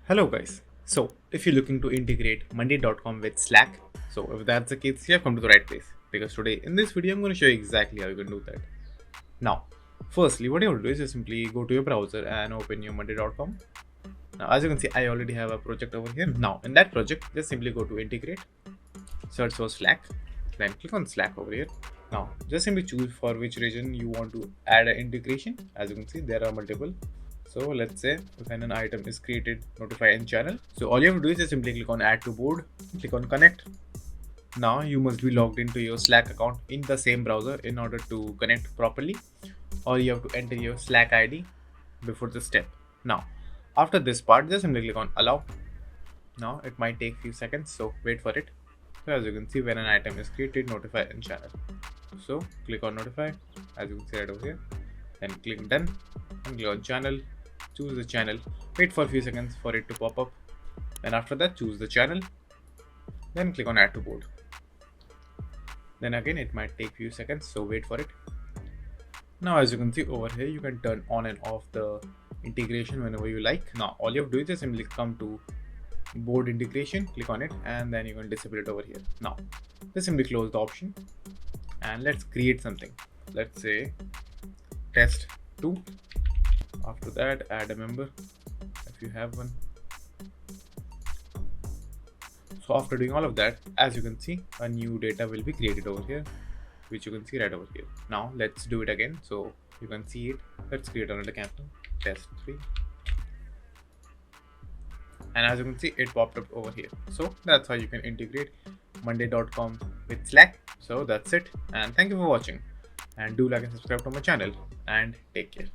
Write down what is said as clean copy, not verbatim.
Hello guys. So if you're looking to integrate Monday.com with Slack, so if that's the case, you have come to the right place. Because today in this video, I'm going to show you exactly how you can do that. Now, firstly, what you have to do is just simply go to your browser and open your Monday.com. Now, as you can see, I already have a project over here. Now, in that project, just simply go to integrate, search for Slack, then click on Slack over here. Now, just simply choose for which region you want to add an integration. As you can see, there are multiple. So let's say when an item is created, notify in channel. So all you have to do is just simply click on add to board, click on connect. Now you must be logged into your Slack account in the same browser in order to connect properly, or you have to enter your Slack ID before the step. Now, after this part, just simply click on allow. Now it might take few seconds, so wait for it. So as you can see, when an item is created, notify in channel. So click on notify, as you can see right over here. Then click done and click on channel. Choose the channel. Wait for a few seconds for it to pop up. Then after that, choose the channel. Then click on add to board. Then again, it might take few seconds, so wait for it. Now as you can see over here, you can turn on and off the integration whenever you like. Now all you have to do is just simply come to board integration, click on it, and then you can disable it over here. Now just simply close the option and let's create something. Let's say test 2. After that, add a member if you have one. So after doing all of that, as you can see, a new data will be created over here, which you can see right over here. Now let's do it again so you can see it. Let's create another campaign, test 3. And as you can see, it popped up over here. So that's how you can integrate Monday.com with Slack. So that's it, and thank you for watching, and do like and subscribe to my channel, and take care.